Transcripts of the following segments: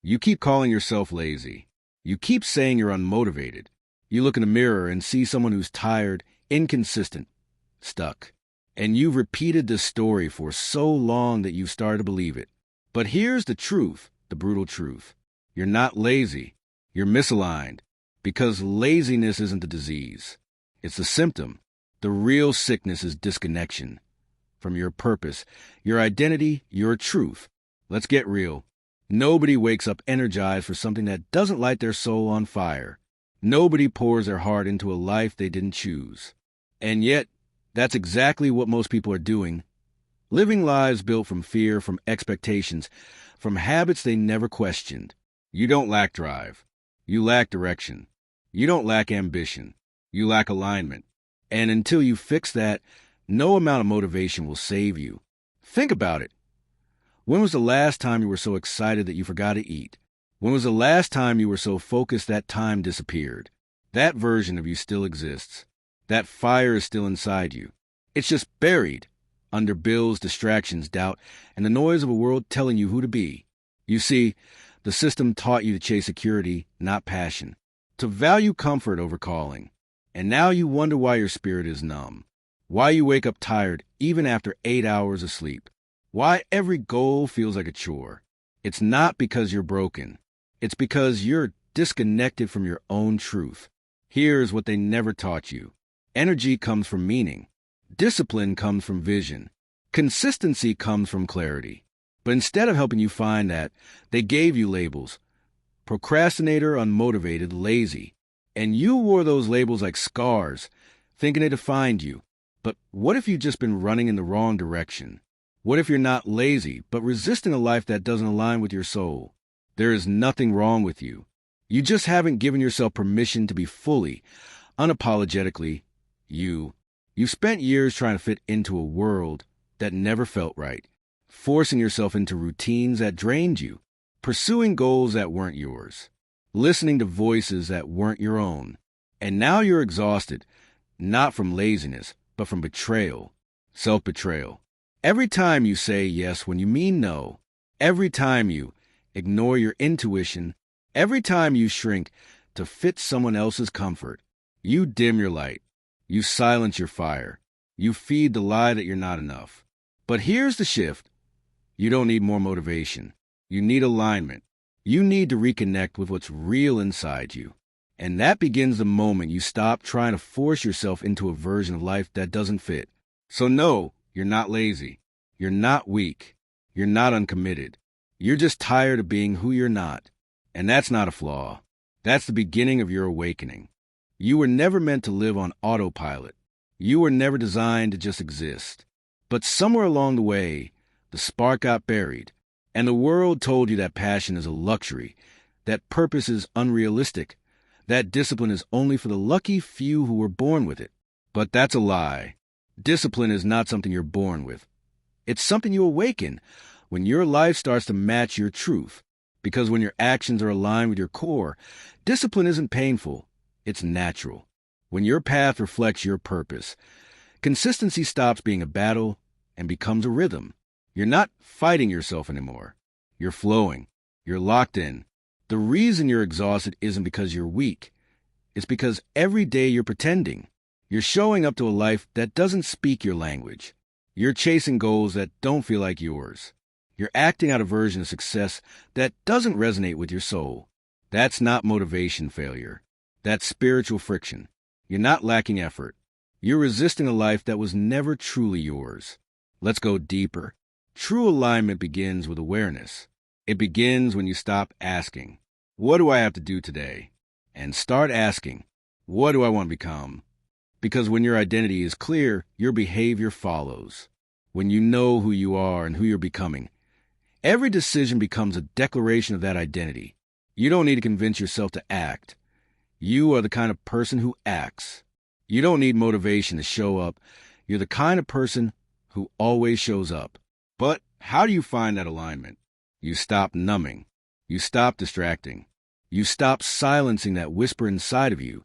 You keep calling yourself lazy. You keep saying you're unmotivated. You look in the mirror and see someone who's tired, inconsistent, stuck. And you've repeated this story for so long that you've started to believe it. But here's the truth, the brutal truth. You're not lazy. You're misaligned. Because laziness isn't the disease. It's the symptom. The real sickness is disconnection from your purpose, your identity, your truth. Let's get real. Nobody wakes up energized for something that doesn't light their soul on fire. Nobody pours their heart into a life they didn't choose. And yet, that's exactly what most people are doing. Living lives built from fear, from expectations, from habits they never questioned. You don't lack drive. You lack direction. You don't lack ambition. You lack alignment. And until you fix that, no amount of motivation will save you. Think about it. When was the last time you were so excited that you forgot to eat? When was the last time you were so focused that time disappeared? That version of you still exists. That fire is still inside you. It's just buried under bills, distractions, doubt, and the noise of a world telling you who to be. You see, the system taught you to chase security, not passion, to value comfort over calling. And now you wonder why your spirit is numb, why you wake up tired even after 8 hours of sleep, why every goal feels like a chore. It's not because you're broken. It's because you're disconnected from your own truth. Here's what they never taught you. Energy comes from meaning. Discipline comes from vision. Consistency comes from clarity. But instead of helping you find that, they gave you labels. Procrastinator, unmotivated, lazy. And you wore those labels like scars, thinking it defined you. But what if you've just been running in the wrong direction? What if you're not lazy, but resisting a life that doesn't align with your soul? There is nothing wrong with you. You just haven't given yourself permission to be fully, unapologetically, you. You've spent years trying to fit into a world that never felt right, forcing yourself into routines that drained you, pursuing goals that weren't yours, listening to voices that weren't your own. And now you're exhausted, not from laziness, but from betrayal, self-betrayal. Every time you say yes when you mean no, every time you ignore your intuition, every time you shrink to fit someone else's comfort, you dim your light, you silence your fire, you feed the lie that you're not enough. But here's the shift. You don't need more motivation. You need alignment. You need to reconnect with what's real inside you. And that begins the moment you stop trying to force yourself into a version of life that doesn't fit. So no, you're not lazy. You're not weak. You're not uncommitted. You're just tired of being who you're not. And that's not a flaw. That's the beginning of your awakening. You were never meant to live on autopilot. You were never designed to just exist. But somewhere along the way, the spark got buried, and the world told you that passion is a luxury, that purpose is unrealistic, that discipline is only for the lucky few who were born with it. But that's a lie. Discipline is not something you're born with. It's something you awaken when your life starts to match your truth. Because when your actions are aligned with your core, discipline isn't painful, it's natural. When your path reflects your purpose, consistency stops being a battle and becomes a rhythm. You're not fighting yourself anymore. You're flowing. You're locked in. The reason you're exhausted isn't because you're weak. It's because every day you're pretending. You're showing up to a life that doesn't speak your language. You're chasing goals that don't feel like yours. You're acting out a version of success that doesn't resonate with your soul. That's not motivation failure. That's spiritual friction. You're not lacking effort. You're resisting a life that was never truly yours. Let's go deeper. True alignment begins with awareness. It begins when you stop asking, what do I have to do today? And start asking, what do I want to become? Because when your identity is clear, your behavior follows. When you know who you are and who you're becoming, every decision becomes a declaration of that identity. You don't need to convince yourself to act. You are the kind of person who acts. You don't need motivation to show up. You're the kind of person who always shows up. But how do you find that alignment? You stop numbing. You stop distracting. You stop silencing that whisper inside of you,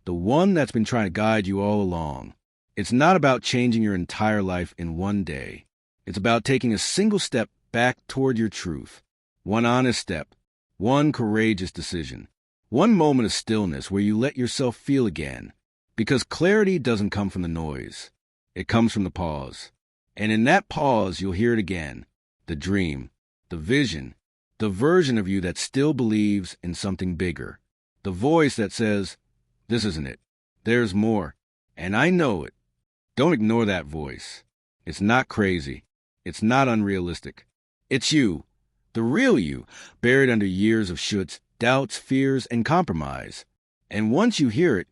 the one that's been trying to guide you all along. It's not about changing your entire life in one day. It's about taking a single step back toward your truth. One honest step. One courageous decision. One moment of stillness where you let yourself feel again. Because clarity doesn't come from the noise. It comes from the pause. And in that pause, you'll hear it again. The dream, the vision, the version of you that still believes in something bigger. The voice that says, this isn't it. There's more. And I know it. Don't ignore that voice. It's not crazy. It's not unrealistic. It's you, the real you, buried under years of shoulds, doubts, fears, and compromise. And once you hear it,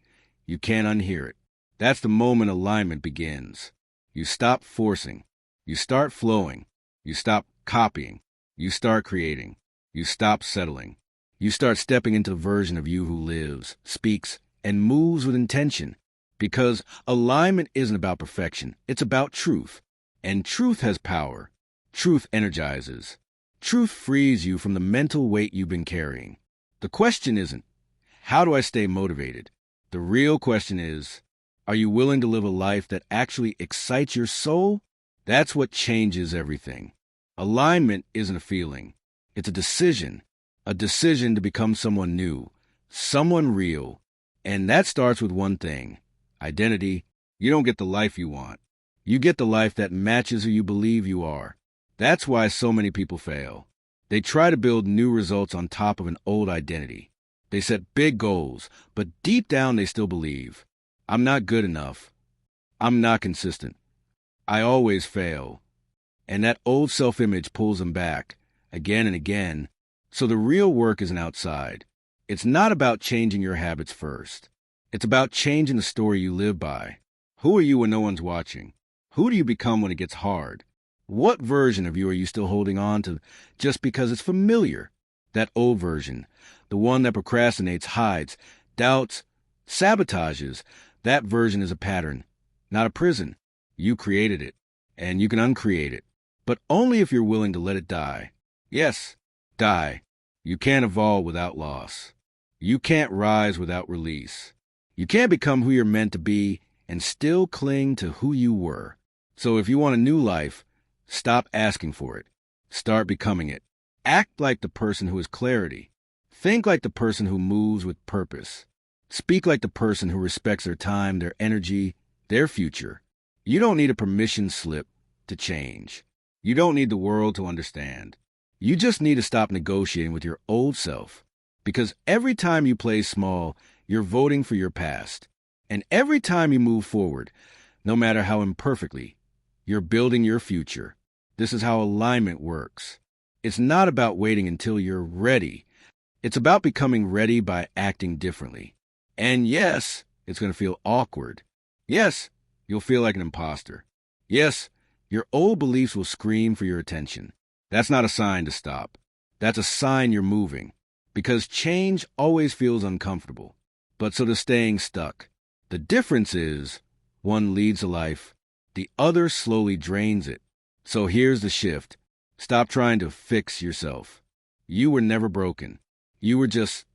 you can't unhear it. That's the moment alignment begins. You stop forcing. You start flowing. You stop copying. You start creating. You stop settling. You start stepping into the version of you who lives, speaks, and moves with intention. Because alignment isn't about perfection. It's about truth. And truth has power. Truth energizes. Truth frees you from the mental weight you've been carrying. The question isn't, how do I stay motivated? The real question is, are you willing to live a life that actually excites your soul? That's what changes everything. Alignment isn't a feeling. It's a decision to become someone new, someone real. And that starts with one thing, identity. You don't get the life you want. You get the life that matches who you believe you are. That's why so many people fail. They try to build new results on top of an old identity. They set big goals, but deep down they still believe, I'm not good enough. I'm not consistent. I always fail. And that old self-image pulls them back, again and again. So the real work isn't outside. It's not about changing your habits first. It's about changing the story you live by. Who are you when no one's watching? Who do you become when it gets hard? What version of you are you still holding on to just because it's familiar? That old version, the one that procrastinates, hides, doubts, sabotages, that version is a pattern, not a prison. You created it, and you can uncreate it, but only if you're willing to let it die. Yes, die. You can't evolve without loss. You can't rise without release. You can't become who you're meant to be and still cling to who you were. So if you want a new life, stop asking for it. Start becoming it. Act like the person who has clarity. Think like the person who moves with purpose. Speak like the person who respects their time, their energy, their future. You don't need a permission slip to change. You don't need the world to understand. You just need to stop negotiating with your old self. Because every time you play small, you're voting for your past. And every time you move forward, no matter how imperfectly, you're building your future. This is how alignment works. It's not about waiting until you're ready. It's about becoming ready by acting differently. And yes, it's going to feel awkward. Yes, you'll feel like an imposter. Yes, your old beliefs will scream for your attention. That's not a sign to stop. That's a sign you're moving. Because change always feels uncomfortable. But so does staying stuck. The difference is, one leads a life, the other slowly drains it. So here's the shift. Stop trying to fix yourself. You were never broken. You were just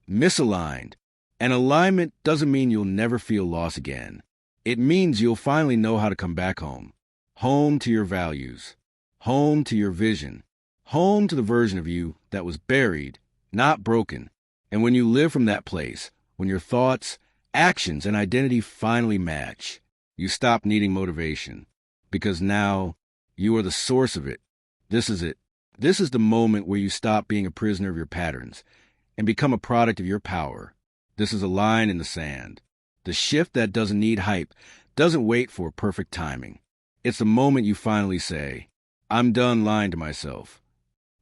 misaligned. And alignment doesn't mean you'll never feel loss again. It means you'll finally know how to come back home. Home to your values. Home to your vision. Home to the version of you that was buried, not broken. And when you live from that place, when your thoughts, actions, and identity finally match, you stop needing motivation. Because now, you are the source of it. This is it. This is the moment where you stop being a prisoner of your patterns and become a product of your power. This is a line in the sand. The shift that doesn't need hype, doesn't wait for perfect timing. It's the moment you finally say, I'm done lying to myself.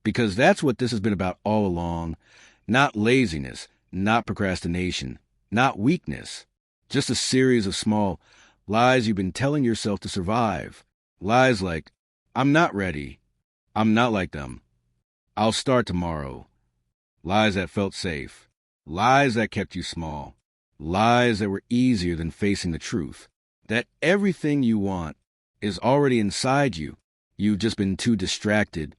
Because that's what this has been about all along. Not laziness, not procrastination, not weakness. Just a series of small lies you've been telling yourself to survive. Lies like, I'm not ready. I'm not like them. I'll start tomorrow. Lies that felt safe. Lies that kept you small. Lies that were easier than facing the truth. That everything you want is already inside you. You've just been too distracted,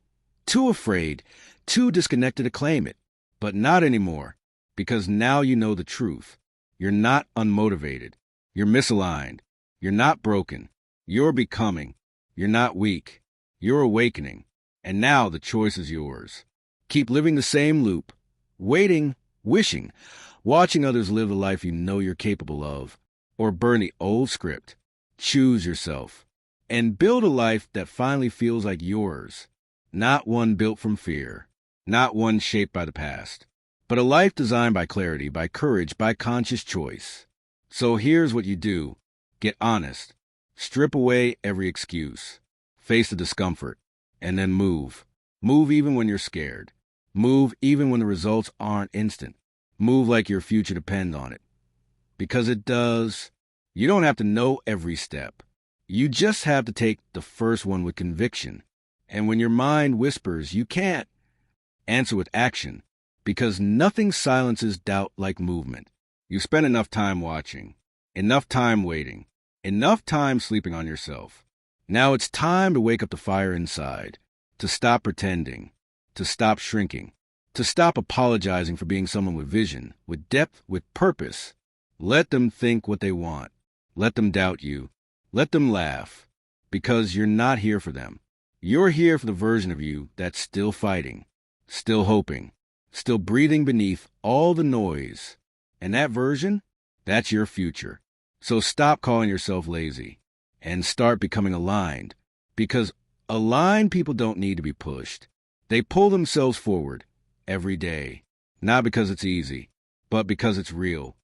too afraid, too disconnected to claim it. But not anymore, because now you know the truth. You're not unmotivated. You're misaligned. You're not broken. You're becoming. You're not weak. You're awakening. And now the choice is yours. Keep living the same loop, waiting, wishing, watching others live the life you know you're capable of, or burn the old script. Choose yourself and build a life that finally feels like yours, not one built from fear, not one shaped by the past, but a life designed by clarity, by courage, by conscious choice. So here's what you do. Get honest. Strip away every excuse. Face the discomfort. And then move. Move even when you're scared. Move even when the results aren't instant. Move like your future depends on it. Because it does. You don't have to know every step. You just have to take the first one with conviction. And when your mind whispers you can't, answer with action. Because nothing silences doubt like movement. You spend enough time watching, enough time waiting, enough time sleeping on yourself. Now it's time to wake up the fire inside, to stop pretending, to stop shrinking, to stop apologizing for being someone with vision, with depth, with purpose. Let them think what they want. Let them doubt you. Let them laugh, because you're not here for them. You're here for the version of you that's still fighting, still hoping, still breathing beneath all the noise. And that version, that's your future. So stop calling yourself lazy and start becoming aligned, because aligned people don't need to be pushed. They pull themselves forward every day, not because it's easy, but because it's real.